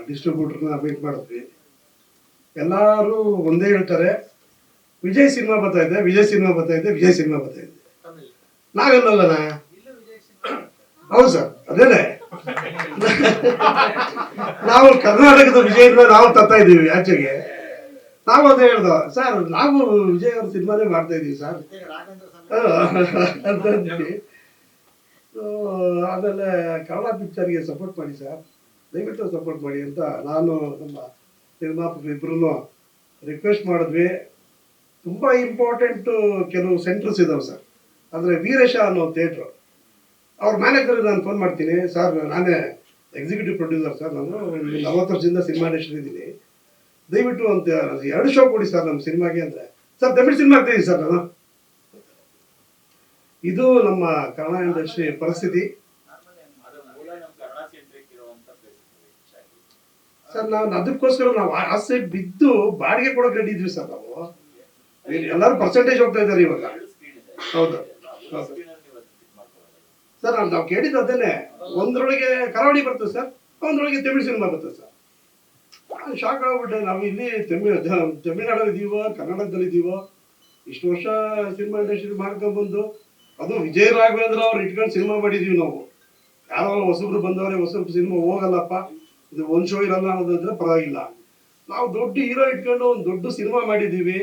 ಡಿಸ್ಟ್ರಿಬ್ಯೂಟರ್ನ meet ಮಾಡಿದ್ವಿ. ಎಲ್ಲರೂ ಒಂದೇ ಹೇಳ್ತಾರೆ, ವಿಜಯ್ ಸಿನಿಮಾ ಬರ್ತಾ ಇದೆ, ವಿಜಯ್ ಸಿನಿಮಾ ಬರ್ತಾ ಇದೆ, ವಿಜಯ್ ಸಿನಿಮಾ ಬರ್ತಾ ಇದೆ. ನಾವೆಲ್ಲಲ್ಲನ ಹೌದು ಸರ್, ಅದೇನೆ ನಾವು ಕರ್ನಾಟಕದ ವಿಜಯದಿಂದ ನಾವು ತರ್ತಾ ಇದ್ದೀವಿ ಆಚೆಗೆ. ನಾವು ಅದೇ ಹೇಳ್ದ ಸರ್, ನಾವು ವಿಜಯ್ ಅವ್ರ ಸಿನಿಮಾನೇ ಮಾಡ್ತಾ ಇದೀವಿ ಸರ್ ಅಂತಂದ್ವಿ. ಆಮೇಲೆ ಕನ್ನಡ ಪಿಕ್ಚರ್ಗೆ ಸಪೋರ್ಟ್ ಮಾಡಿ ಸರ್, ದಯವಿಟ್ಟು ಸಪೋರ್ಟ್ ಮಾಡಿ ಅಂತ ನಾನು ನಮ್ಮ ನಿರ್ಮಾಪಕರು ಇಬ್ಬರೂ ರಿಕ್ವೆಸ್ಟ್ ಮಾಡಿದ್ವಿ. ತುಂಬ ಇಂಪಾರ್ಟೆಂಟು ಕೆಲವು ಸೆಂಟರ್ಸ್ ಇದಾವೆ ಸರ್. ಅಂದರೆ ವೀರೇಶ ಅನ್ನೋ ಥಿಯೇಟ್ರು, ಅವ್ರ ಮ್ಯಾನೇಜರ್ಗೆ ನಾನು ಫೋನ್ ಮಾಡ್ತೀನಿ, ಸರ್ ನಾನೇ ಎಕ್ಸಿಕ್ಯೂಟಿವ್ ಪ್ರೊಡ್ಯೂಸರ್ ಸರ್, ನಾನು 40 ವರ್ಷದಿಂದ ಸಿನಿಮಾ ಇಂಡಸ್ಟ್ರಿ ಇದ್ದೀನಿ, ದಯವಿಟ್ಟು ಅಂತ 2 ಶೋ ಕೊಡಿ ಸರ್ ನಮ್ಮ ಸಿನಿಮಾಗೆ ಅಂದರೆ, ಸರ್ ದಯವಿಟ್ಟು ಸಿನಿಮಾ ಆಗ್ತಾಯಿದ್ದೀನಿ ಸರ್ ನಾನು. ಇದು ನಮ್ಮ ಕನ್ನಡ ಇಂಡಸ್ಟ್ರಿ ಪರಿಸ್ಥಿತಿ ಸರ್. ನಾನು ಅದಕ್ಕೋಸ್ಕರ ನಾವು ಆಸೆ ಬಿದ್ದು ಬಾಡಿಗೆ ಕೊಡೋಕೆ ರೆಡಿ ಇದ್ವಿ ಸರ್. ನಾವು ಎಲ್ಲರೂ ಪರ್ಸೆಂಟೇಜ್ ಹೋಗ್ತಾ ಇದ್ದಾರೆ ಇವಾಗ. ಹೌದು ಸರ್, ನಾವು ಕೇಳಿದ್ದು ಅದೇನೆ, ಒಂದ್ರೊಳಗೆ ಕರಾವಳಿ ಬರ್ತದೆ ಸರ್, ಒಂದ್ರೊಳಗೆ ತಮಿಳು ಸಿನಿಮಾ ಬರ್ತದೆ ಸರ್. ನಾನು ಶಾಕ್ ಆಗ್ಬಿಟ್ಟೆ. ನಾವು ಇಲ್ಲಿ ತಮಿಳ್ನಾಡಲ್ಲಿ ಇದೀವೋ ಕನ್ನಡದಲ್ಲಿ ಇದೀವೋ, ಇಷ್ಟು ವರ್ಷ ಸಿನಿಮಾ ಇಂಡಸ್ಟ್ರಿ ಮಾಡ್ಕೊಂಡ್ಬಂದು ಅದು ವಿಜಯ ರಾಘವೇಂದ್ರ ಅವ್ರು ಇಟ್ಕೊಂಡು ಸಿನಿಮಾ ಮಾಡಿದೀವಿ ನಾವು. ಯಾರೋ ಹೊಸಬ್ರು ಬಂದವರೇ, ಹೊಸಬ್ರು ಸಿನಿಮಾ ಹೋಗಲ್ಲಪ್ಪ, ಇದು ಒಂದು ಶೋ ಇರಲ್ಲ ಅನ್ನೋದಾದ್ರೆ ಪರವಾಗಿಲ್ಲ. ನಾವು ದೊಡ್ಡ ಹೀರೋ ಇಟ್ಕೊಂಡು ಒಂದು ದೊಡ್ಡ ಸಿನಿಮಾ ಮಾಡಿದ್ದೀವಿ.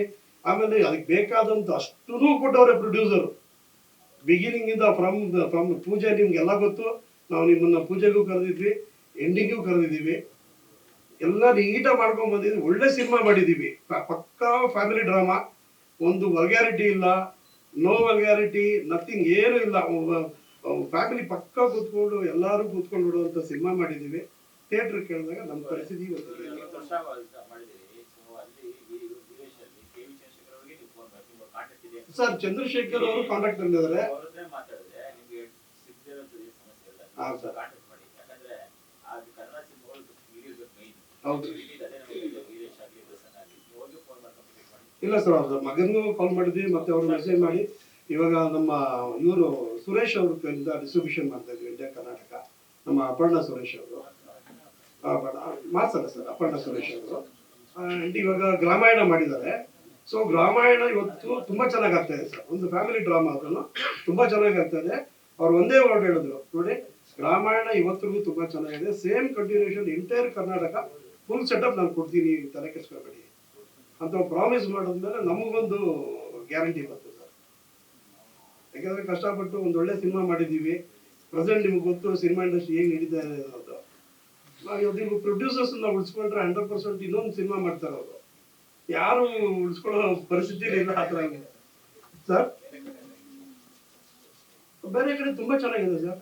ಆಮೇಲೆ ಅದಕ್ಕೆ ಬೇಕಾದಂತ ಅಷ್ಟೂ ಕೊಟ್ಟವ್ರೆ ಪ್ರೊಡ್ಯೂಸರು. ಬಿಗಿನಿಂಗ್ ಇಂದ ಫ್ರಮ್ ಪೂಜೆ, ನಿಮ್ಗೆಲ್ಲ ಗೊತ್ತು, ನಾವು ನಿಮ್ಮನ್ನ ಪೂಜೆಗೂ ಕರೆದಿದ್ವಿ, ಎಂಡಿಂಗೂ ಕರೆದಿದ್ದೀವಿ, ಎಲ್ಲ ನೀಟಾಗಿ ಮಾಡ್ಕೊಂಡ್ ಬಂದಿದ್ವಿ. ಒಳ್ಳೆ ಸಿನಿಮಾ ಮಾಡಿದ್ದೀವಿ, ಪಕ್ಕಾ ಫ್ಯಾಮಿಲಿ ಡ್ರಾಮಾ. ಒಂದು ವಲ್ಗ್ಯಾರಿಟಿ ಇಲ್ಲ, ನೋ ವಲ್ಗ್ಯಾರಿಟಿ, ನಥಿಂಗ್, ಏನು ಇಲ್ಲ. ಫ್ಯಾಮಿಲಿ ಪಕ್ಕ ಕೂತ್ಕೊಂಡು ಎಲ್ಲರೂ ಕೂತ್ಕೊಂಡು ನೋಡುವಂತ ಸಿನಿಮಾ ಮಾಡಿದ್ದೀವಿ. ಥಿಯೇಟರ್ ಕೇಳಿದಾಗ ನಮ್ಮ ಪರಿಸ್ಥಿತಿ ಸರ್, ಚಂದ್ರಶೇಖರ್ ಅವರು ಕಾಂಟ್ಯಾಕ್ಟ್ ಬಂದಿದ್ದಾರೆ. ಹೌದು ಇಲ್ಲ ಸರ್, ಅವ್ರ ಮಗನಿಗೂ ಕಾಲ್ ಮಾಡಿದ್ವಿ, ಮತ್ತೆ ಅವ್ರು ಮೆಸೇಜ್ ಮಾಡಿ ಇವಾಗ ನಮ್ಮ ಇವರು ಸುರೇಶ್ ಅವ್ರ ಕೈಯಿಂದ ಡಿಸ್ಟ್ರಿಬ್ಯೂಷನ್ ಮಾಡ್ತಾ ಇದ್ವಿ ಇಂಡಿಯಾ ಕರ್ನಾಟಕ. ನಮ್ಮ ಅಪರ್ಣ ಸುರೇಶ್ ಅವರು ಮಾಡ್ತಾರೆ ಸರ್, ಅಪರ್ಣ ಸುರೇಶ್ ಅವರು. ಅಂಡ್ ಇವಾಗ ಗ್ರಾಮಾಯಣ ಮಾಡಿದ್ದಾರೆ. ಸೊ ಗ್ರಾಮಾಯಣ ಇವತ್ತು ತುಂಬಾ ಚೆನ್ನಾಗಿ ಆಗ್ತಾ ಇದೆ ಸರ್. ಒಂದು ಫ್ಯಾಮಿಲಿ ಡ್ರಾಮಾ ಅದನ್ನು ತುಂಬಾ ಚೆನ್ನಾಗಿ ಆಗ್ತಾ ಇದೆ. ಅವ್ರು ಒಂದೇ ವರ್ಡ್ ಹೇಳಿದ್ರು, ನೋಡಿ ಗ್ರಾಮಾಯಣ ಇವತ್ತಿಗೂ ತುಂಬಾ ಚೆನ್ನಾಗಿದೆ, same continuation entire Karnataka full setup ನಾನು ಕೊಡ್ತೀನಿ, ತಲೆ ಕೆಡಿಸ್ಕೋಬೇಡಿ ಅಂತ ಪ್ರಾಮಿಸ್ ಮಾಡಿದ್ಮೇಲೆ ನಮಗೊಂದು ಗ್ಯಾರಂಟಿ ಬರ್ತದೆ ಸರ್. ಯಾಕಂದ್ರೆ ಕಷ್ಟಪಟ್ಟು ಒಂದು ಒಳ್ಳೆ ಸಿನಿಮಾ ಮಾಡಿದ್ದೀವಿ. ಪ್ರೆಸೆಂಟ್ ನಿಮ್ಗೆ ಗೊತ್ತು ಸಿನಿಮಾ ಇಂಡಸ್ಟ್ರಿ ಹೇಗೆ ನಡೀತಾ ಇದೆ ಅನ್ನೋದು. ನೀವು ಪ್ರೊಡ್ಯೂಸರ್ಸ್ ಉಳಿಸ್ಕೊಂಡ್ರೆ 100% ಇನ್ನೊಂದು ಸಿನಿಮಾ ಮಾಡ್ತಾರೆ ಅವರು. ಯಾರು ಉಳಿಸ್ಕೊಳ್ಳೋ ಪರಿಸ್ಥಿತಿ ಇಲ್ಲ ಆ ಥರ ಸರ್. ಬೇರೆ ಕಡೆ ತುಂಬಾ ಚೆನ್ನಾಗಿದೆ ಸರ್.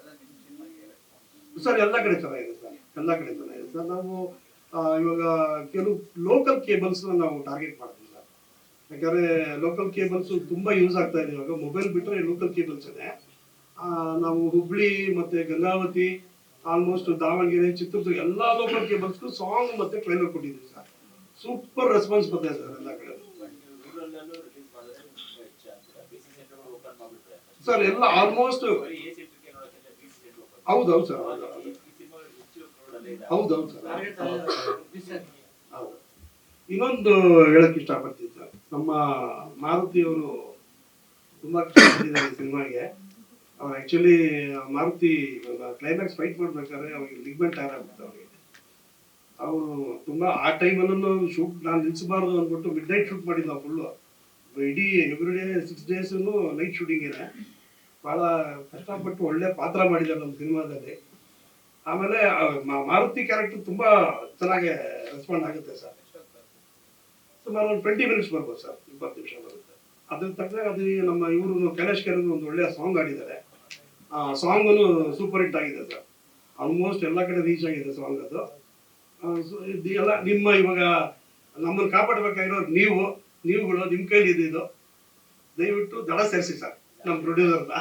ಸರ್ ಎಲ್ಲ ಕಡೆ ಚೆನ್ನಾಗಿದೆ ಸರ್, ಎಲ್ಲ ಕಡೆ ಚೆನ್ನಾಗಿದೆ ಸರ್. ನಾವು ಇವಾಗ ಕೆಲವು ಲೋಕಲ್ ಕೇಬಲ್ಸ್ ನಾವು ಟಾರ್ಗೆಟ್ ಮಾಡ್ತೀವಿ ಸರ್. ಯಾಕಂದ್ರೆ ಲೋಕಲ್ ಕೇಬಲ್ಸ್ ತುಂಬಾ ಯೂಸ್ ಆಗ್ತಾ ಇದೆ ಇವಾಗ. ಮೊಬೈಲ್ ಬಿಟ್ಟರೆ ಲೋಕಲ್ ಕೇಬಲ್ಸ್ ಇದೆ. ನಾವು ಹುಬ್ಳಿ ಮತ್ತೆ ಗಂಗಾವತಿ, ಆಲ್ಮೋಸ್ಟ್ ದಾವಣಗೆರೆ, ಚಿತ್ರದುರ್ಗ ಎಲ್ಲ ಲೋಕಲ್ ಕೇಬಲ್ಸ್ಗೂ ಸಾಂಗ್ ಮತ್ತೆ ಟ್ರೈಲರ್ ಕೊಟ್ಟಿದ್ದೀವಿ ಸರ್. ಸೂಪರ್ ರೆಸ್ಪಾನ್ಸ್ ಬರ್ತಾ ಇದೆ ಸರ್ ಎಲ್ಲ ಕಡೆ ಸರ್. ಎಲ್ಲ ಆಲ್ಮೋಸ್ಟ್ ಹೌದೌದು ಸರ್, ಹೌದೌದು ಸರ್. ಇನ್ನೊಂದು ಹೇಳಕ್ ಇಷ್ಟಪಡ್ತೀನಿ ಸರ್, ನಮ್ಮ ಮಾರುತಿ ಅವರು ತುಂಬಾ ಕಷ್ಟಪಟ್ಟಿದ್ದಾರೆ ಈ ಸಿನಿಮಾಗೆ. ಅವ್ರು ಆಕ್ಚುಲಿ ಮಾರುತಿ ಕ್ಲೈಮ್ಯಾಕ್ಸ್ ಫೈಟ್ ಮಾಡ್ಬೇಕಾದ್ರೆ ಅವ್ರಿಗೆ ಲಿಗ್ಮೆಂಟ್ ಆಗುತ್ತೆ ಅವ್ರಿಗೆ. ಅವರು ತುಂಬಾ ಆ ಟೈಮಲ್ಲೂ ಶೂಟ್ ನಾನು ನಿಲ್ಸಬಾರ್ದು ಅಂದ್ಬಿಟ್ಟು ಮಿಡ್ ನೈಟ್ ಶೂಟ್ ಮಾಡಿದ್ದು ನಾವು ಫುಲ್ಲು. ಇಡೀ ಎವ್ರಿಡೇ 6 days ನೈಟ್ ಶೂಟಿಂಗ್ ಇದೆ. ಬಹಳ ಕಷ್ಟಪಟ್ಟು ಒಳ್ಳೆ ಪಾತ್ರ ಮಾಡಿದ್ದಾರೆ ನಮ್ಮ ಸಿನಿಮಾದಲ್ಲಿ. ಆಮೇಲೆ ಮಾರುತಿ ಕ್ಯಾರೆಕ್ಟರ್ ತುಂಬಾ ಚೆನ್ನಾಗಿ ರೆಸ್ಪಾಂಡ್ ಆಗುತ್ತೆ ಸರ್. ಸುಮಾರು ಒಂದು 20 minutes ಬರ್ಬೋದು ಸರ್, 20 ನಿಮಿಷ ಬರುತ್ತೆ. ಅದ್ರ ತಕ್ಕನಾಗ ಅದು ನಮ್ಮ ಇವರು ಕೈಲಾಶ್ ಕೆರೆ ಒಂದು ಒಳ್ಳೆಯ ಸಾಂಗ್ ಆಡಿದ್ದಾರೆ. ಆ ಸಾಂಗನ್ನು ಸೂಪರ್ ಹಿಟ್ ಆಗಿದೆ ಸರ್. ಆಲ್ಮೋಸ್ಟ್ ಎಲ್ಲ ಕಡೆ ರೀಚ್ ಆಗಿದೆ ಸಾಂಗ್ ಅದು. ಎಲ್ಲ ನಿಮ್ಮ ಇವಾಗ ನಮ್ಮನ್ನು ಕಾಪಾಡಬೇಕಾಗಿರೋದು ನೀವುಗಳು, ನಿಮ್ಮ ಕೈಲಿ ಇದು. ದಯವಿಟ್ಟು ದಡ ಸೇರಿಸಿ ಸರ್ ನಮ್ಮ ಪ್ರೊಡ್ಯೂಸರ್ನ.